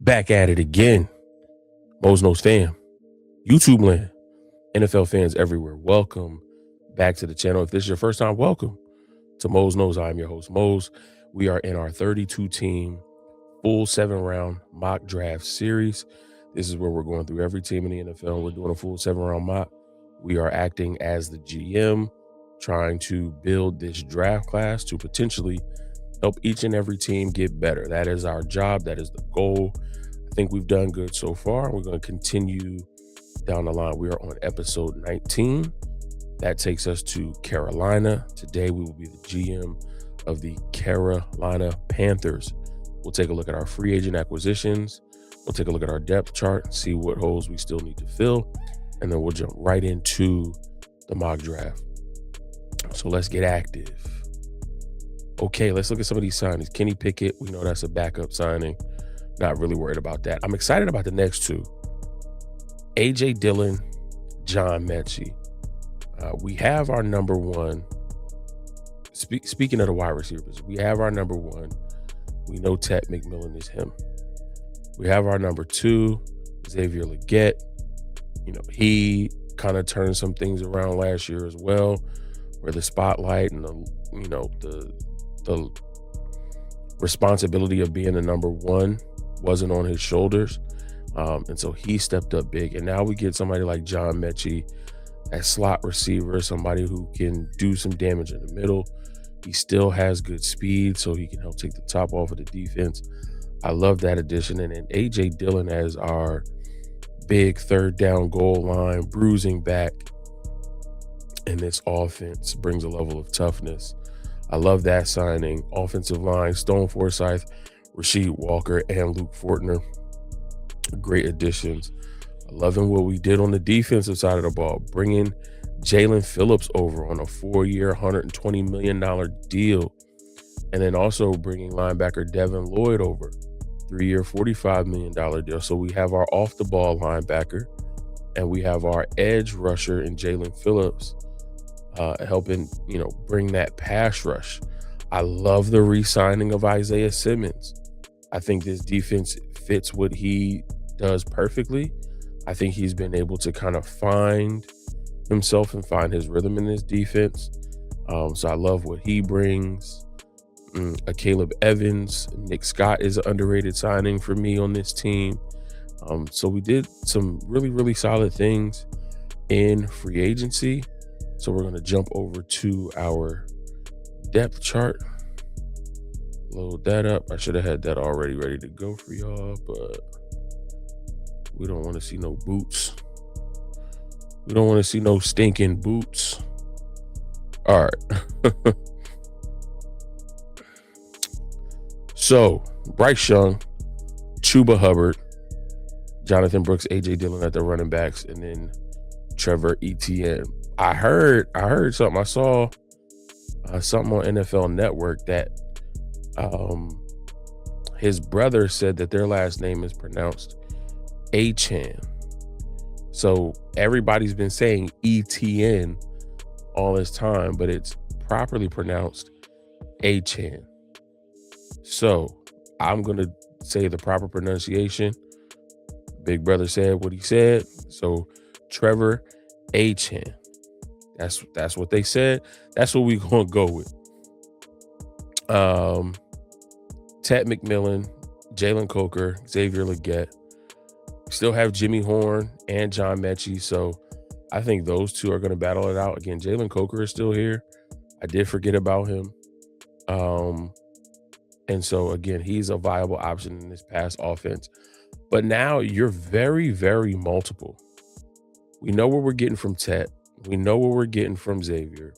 Back at it again. Mose On fam, YouTube land, NFL fans everywhere. Welcome back to the channel. If this is your first time, welcome to Mose On. I'm your host, Mose. We are in our 32-team full 7-round mock draft series. This is where we're going through every team in the NFL. We're doing a full 7-round mock. We are acting as the GM, trying to build this draft class to potentially help each and every team get better. That is our job. That is the goal. I think we've done good so far. We're going to continue down the line. We are on episode 19. That takes us to Carolina. Today, we will be the GM of the Carolina Panthers. We'll take a look at our free agent acquisitions. We'll take a look at our depth chart, see what holes we still need to fill, and then we'll jump right into the mock draft. So let's get active. Okay, let's look at some of these signings. Kenny Pickett, we know that's a backup signing. Not really worried about that. I'm excited about the next two. A.J. Dillon, John Mechie. We have our number one. Speaking of the wide receivers, we have our number one. We know Ted McMillan is him. We have our number two, Xavier Legette. You know, he kind of turned some things around last year as well, where the spotlight and the responsibility of being the number one wasn't on his shoulders. And so he stepped up big. And now we get somebody like John Mechie, a slot receiver, somebody who can do some damage in the middle. He still has good speed, so he can help take the top off of the defense. I love that addition. And then A.J. Dillon as our big third down goal line, bruising back. And this offense brings a level of toughness. I love that signing. Offensive line, Stone Forsythe, Rasheed Walker, and Luke Fortner. Great additions. I loving what we did on the defensive side of the ball, bringing Jalen Phillips over on a 4-year, $120 million deal. And then also bringing linebacker Devin Lloyd over, 3-year, $45 million deal. So we have our off-the-ball linebacker, and we have our edge rusher in Jalen Phillips, helping, bring that pass rush. I love the re-signing of Isaiah Simmons. I think this defense fits what he does perfectly. I think he's been able to kind of find himself and find his rhythm in this defense. So I love what he brings. A Caleb Evans, Nick Scott is an underrated signing for me on this team. So we did some really, really solid things in free agency. So we're going to jump over to our depth chart. Load that up. I should have had that already ready to go for y'all, but we don't want to see no boots. We don't want to see no stinking boots. All right. So, Bryce Young, Chuba Hubbard, Jonathan Brooks, A.J. Dillon at the running backs, and then Trevor Etienne. I heard something. I saw something on NFL Network that his brother said that their last name is pronounced Achan. So everybody's been saying Etienne all this time, but it's properly pronounced Achan. So I'm going to say the proper pronunciation. Big brother said what he said. So Trevor Achan. That's what they said. That's what we're going to go with. Ted McMillan, Jalen Coker, Xavier Legette. Still have Jimmy Horn and John Mechie. So I think those two are going to battle it out. Again, Jalen Coker is still here. I did forget about him. And so, again, he's a viable option in this pass offense. But now you're very, very multiple. We know what we're getting from Ted. We know what we're getting from Xavier.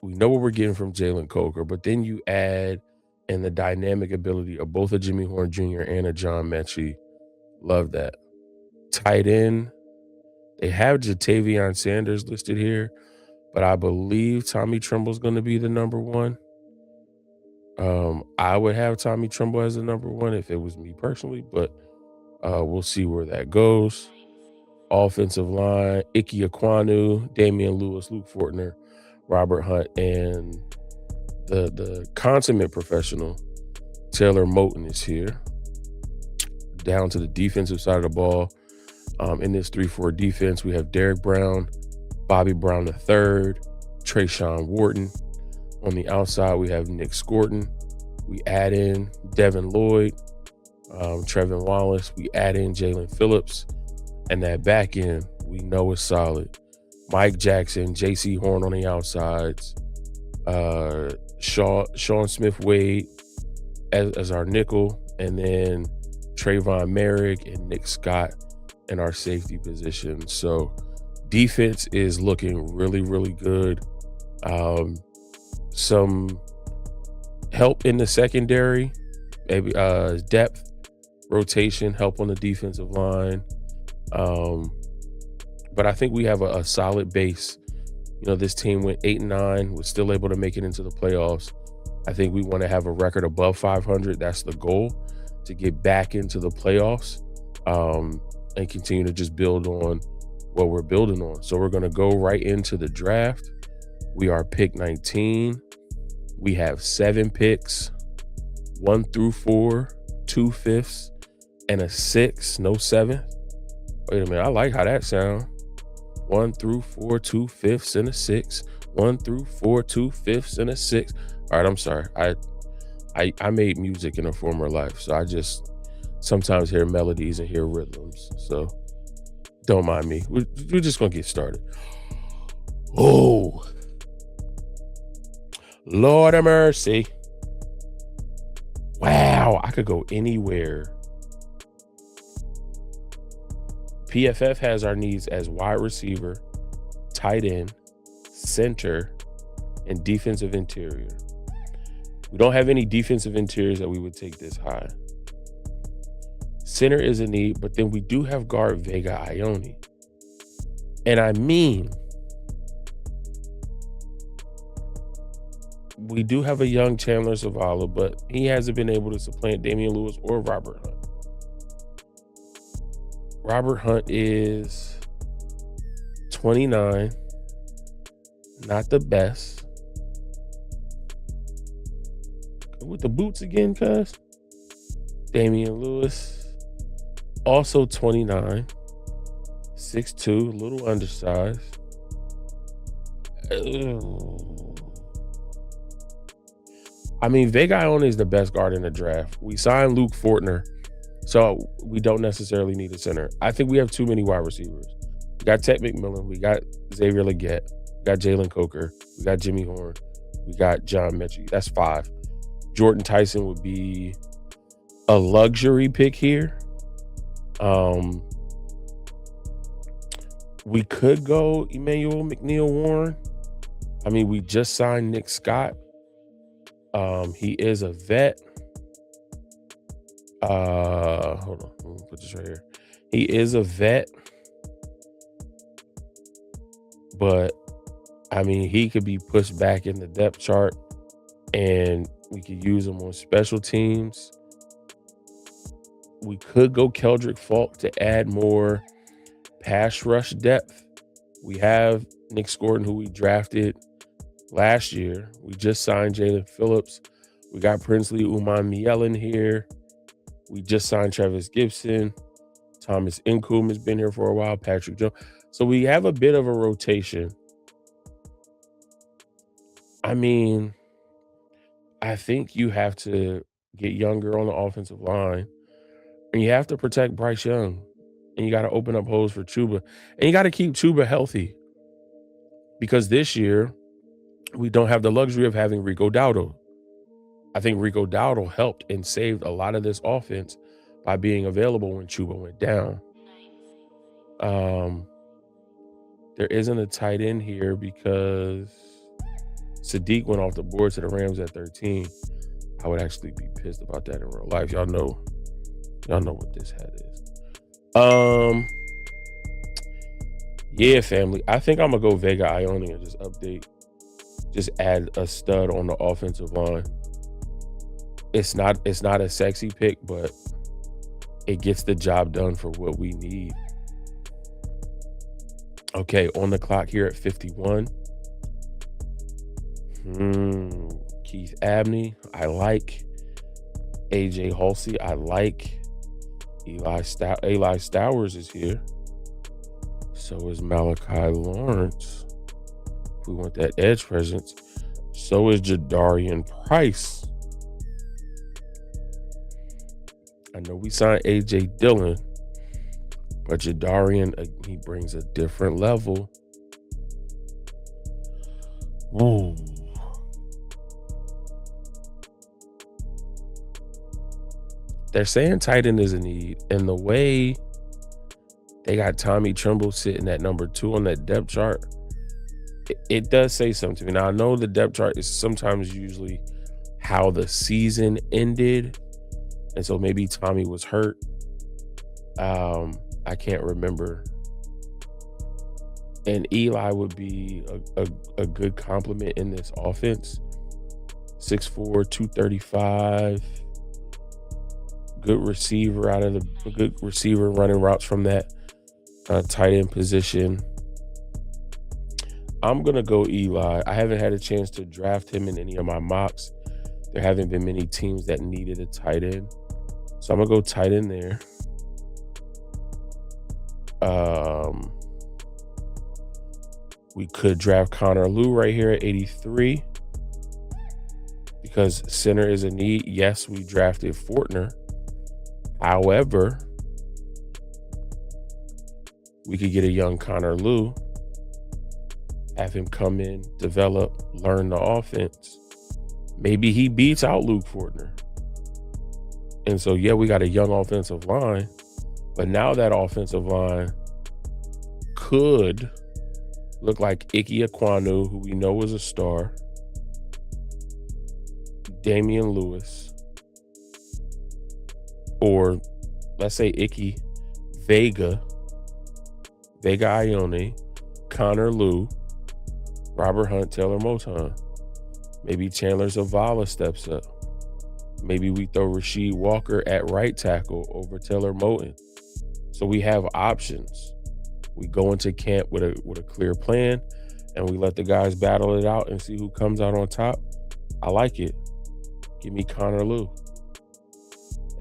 We know what we're getting from Jalen Coker. But then you add in the dynamic ability of both a Jimmy Horn Jr. and a John Mechie. Love that. Tight end, they have Jatavion Sanders listed here, but I believe Tommy Tremble's going to be the number one. I would have Tommy Tremble as the number one if it was me personally, but we'll see where that goes. Offensive line, Ike Ekwonu, Damian Lewis, Luke Fortner, Robert Hunt, and the consummate professional, Taylor Moton is here. down to the defensive side of the ball. In this 3-4 defense, we have Derek Brown, Bobby Brown III, Trayshawn Wharton. On the outside, we have Nick Scorton. We add in Devin Lloyd, Trevin Wallace. We add in Jalen Phillips. And that back end, we know is solid. Mike Jackson, J.C. Horn on the outsides, Sean Smith-Wade as our nickel, and then Trayvon Merrick and Nick Scott in our safety position. So defense is looking really, really good. Some help in the secondary, maybe depth, rotation, help on the defensive line. But I think we have a solid base. You know, this team went 8-9, was still able to make it into the playoffs. I think we want to have a record above 500. That's the goal, to get back into the playoffs, and continue to just build on what we're building on. So we're going to go right into the draft. We are pick 19. We have 7 picks, 1 through 4, 2 fifths, and a 6, no 7th. Wait a minute, I like how that sounds. 1 through 4, 2 fifths, and a 6. 1 through 4, 2 fifths, and a 6. All right, I'm sorry. I made music in a former life, so I just sometimes hear melodies and hear rhythms. So don't mind me. We're just gonna get started. Oh, Lord of mercy. Wow, I could go anywhere. PFF has our needs as wide receiver, tight end, center, and defensive interior. We don't have any defensive interiors that we would take this high. Center is a need, but then we do have guard Vega Ione. And I mean, we do have a young Chandler Zavala, but he hasn't been able to supplant Damian Lewis or Robert Hunt. Robert Hunt is 29, not the best. With the boots again, cuz. Damian Lewis, also 29, 6'2", a little undersized. I mean, Vega Ione is the best guard in the draft. We signed Luke Fortner, so we don't necessarily need a center. I think we have too many wide receivers. We got Ted McMillan. We got Xavier Legette. We got Jalen Coker. We got Jimmy Horn. We got John Mechie. That's 5. Jordan Tyson would be a luxury pick here. We could go Emmanuel McNeil-Warren. I mean, we just signed Nick Scott. He is a vet. Hold on, let me put this right here. He is a vet, but I mean, he could be pushed back in the depth chart, and we could use him on special teams. We could go Keldrick Falk to add more pass rush depth. We have Nick Scorton, who we drafted last year. We just signed Jalen Phillips. We got Princely Uman-Mielen here. We just signed Travis Gibson. Thomas Incoom has been here for a while. Patrick Jones. So we have a bit of a rotation. I mean, I think you have to get younger on the offensive line, and you have to protect Bryce Young, and you got to open up holes for Chuba, and you got to keep Chuba healthy, because this year we don't have the luxury of having Rico Dowdle. I think Rico Dowdle helped and saved a lot of this offense by being available when Chuba went down. There isn't a tight end here because Sadiq went off the board to the Rams at 13. I would actually be pissed about that in real life. Y'all know what this head is. Yeah, family. I think I'm gonna go Vega Ione and just add a stud on the offensive line. It's not a sexy pick, but it gets the job done for what we need. Okay, on the clock here at 51. Keith Abney, I like. AJ Halsey, I like. Eli Stowers is here. So is Malachi Lawrence. If we want that edge presence. So is Jadarian Price. I know we signed A.J. Dillon, but Jadarian, he brings a different level. Ooh. They're saying tight end is a need, and the way they got Tommy Tremble sitting at number 2 on that depth chart, it does say something to me. Now, I know the depth chart is sometimes usually how the season ended, and so maybe Tommy was hurt. I can't remember. And Eli would be a good complement in this offense. 6'4", 235. Good receiver running routes from that tight end position. I'm going to go Eli. I haven't had a chance to draft him in any of my mocks. There haven't been many teams that needed a tight end. So I'm going to go tight end there. We could draft Connor Lew right here at 83 because center is a need. Yes, we drafted Fortner. However, we could get a young Connor Lew, have him come in, develop, learn the offense. Maybe he beats out Luke Fortner. And so, yeah, we got a young offensive line, but now that offensive line could look like Ike Ekwonu, who we know is a star, Damian Lewis, or let's say Ike, Vega Ione, Connor Lew, Robert Hunt, Taylor Moton. Maybe Chandler Zavala steps up. Maybe we throw Rasheed Walker at right tackle over Taylor Moton. So we have options. We go into camp with a clear plan, and we let the guys battle it out and see who comes out on top. I like it. Give me Connor Lew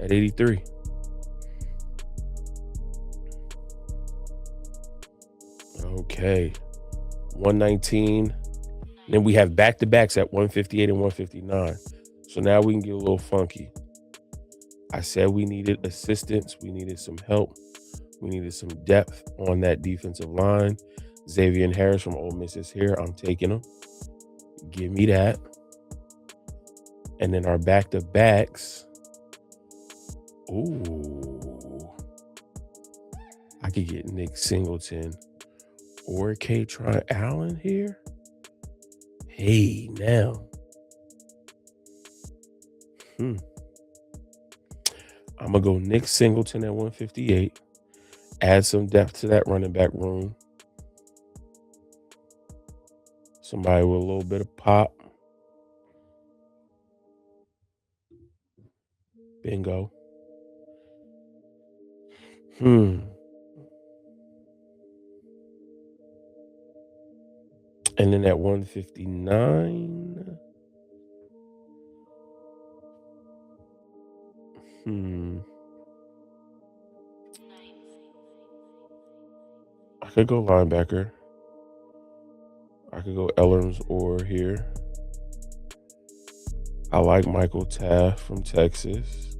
at 83. Okay, 119. Then we have back-to-backs at 158 and 159. So now we can get a little funky. I said we needed assistance. We needed some help. We needed some depth on that defensive line. Xavier Harris from Ole Miss is here. I'm taking him. Give me that. And then our back-to-backs. Ooh. I could get Nick Singleton or Katron Allen here. Hey, now. I'm going to go Nick Singleton at 158. Add some depth to that running back room. Somebody with a little bit of pop. Bingo. And then at 159. I could go linebacker. I could go Ellerms or here. I like Michael Taft from Texas.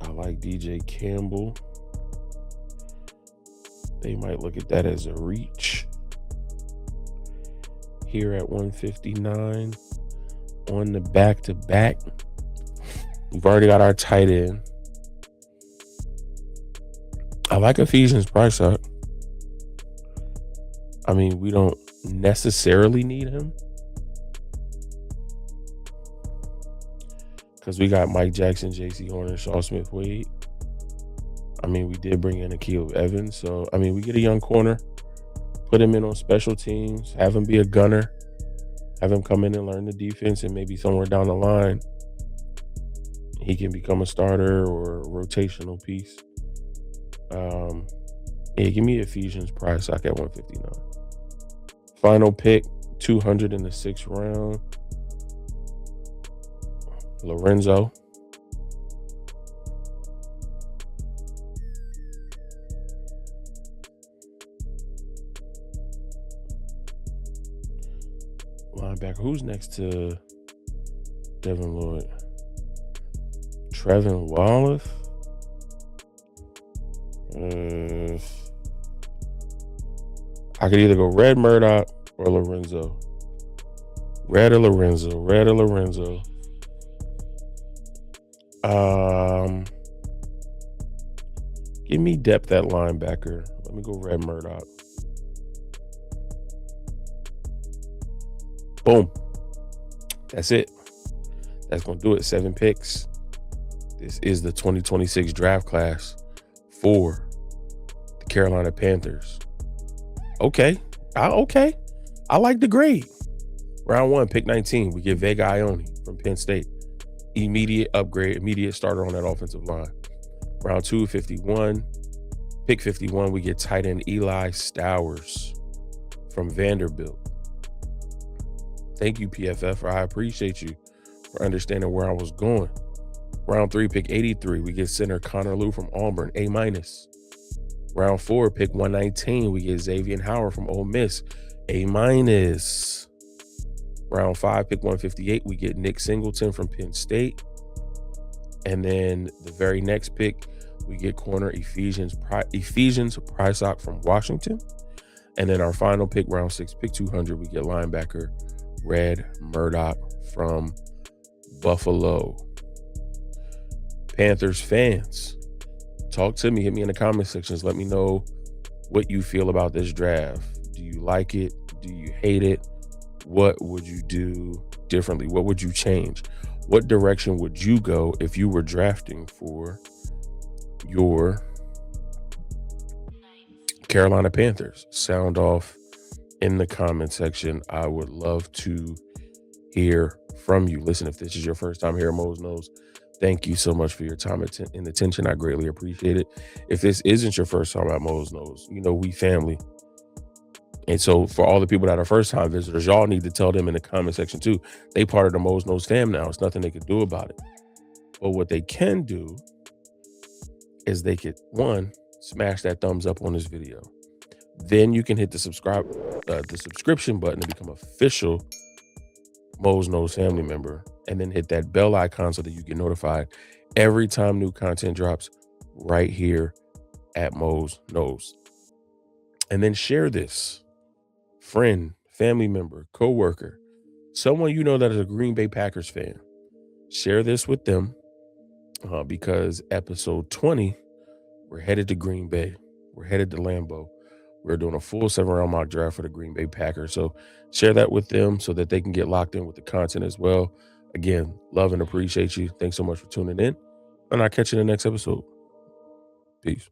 I like DJ Campbell. They might look at that as a reach. Here at 159 on the back-to-back. We've already got our tight end. I like Ephesians Price up. I mean, we don't necessarily need him because we got Mike Jackson, J.C. Horner, Shaw Smith-Wade. I mean, we did bring in Akil Evans. So, I mean, we get a young corner, put him in on special teams, have him be a gunner, have him come in and learn the defense, and maybe somewhere down the line, he can become a starter or a rotational piece. Yeah, give me Ephesians Price at 159. Final pick, 200 in the 6th round. Lorenzo. Linebacker. Who's next to Devin Lloyd? Trevin Wallace. I could either go Red Murdoch or Lorenzo. Red or Lorenzo. Red or Lorenzo. Give me depth at linebacker. Let me go Red Murdoch. Boom. That's it. That's going to do it. 7 picks. This is the 2026 draft class for the Carolina Panthers. Okay. I like the grade. Round 1, pick 19. We get Vega Ione from Penn State. Immediate upgrade, immediate starter on that offensive line. Round 2, 51. Pick 51, we get tight end Eli Stowers from Vanderbilt. Thank you, PFF. I appreciate you for understanding where I was going. Round 3, pick 83, we get center Connor Lew from Auburn, A-. Round 4, pick 119, we get Xavier Howard from Ole Miss, A-. Round 5, pick 158, we get Nick Singleton from Penn State. And then the very next pick, we get corner Ephesians Prysock from Washington. And then our final pick, round 6, pick 200, we get linebacker Red Murdoch from Buffalo. Panthers fans, talk to me. Hit me in the comment sections. Let me know what you feel about this draft. Do you like it? Do you hate it? What would you do differently? What would you change? What direction would you go if you were drafting for your Carolina Panthers? Sound off in the comment section. I would love to hear from you. Listen, if this is your first time here at Mose Knows, thank you so much for your time and attention. I greatly appreciate it. If this isn't your first time at Mose Knows, we family. And so for all the people that are first-time visitors, y'all need to tell them in the comment section too. They part of the Mose Knows fam now. It's nothing they could do about it. But what they can do is they could, 1, smash that thumbs up on this video. Then you can hit the subscription button to become official Mose Knows family member, and then hit that bell icon so that you get notified every time new content drops right here at Mose Knows. And then share this. Friend, family member, coworker, someone that is a Green Bay Packers fan. Share this with them because episode 20, we're headed to Green Bay. We're headed to Lambeau. We're doing a full 7-round mock draft for the Green Bay Packers. So share that with them so that they can get locked in with the content as well. Again, love and appreciate you. Thanks so much for tuning in. And I'll catch you in the next episode. Peace.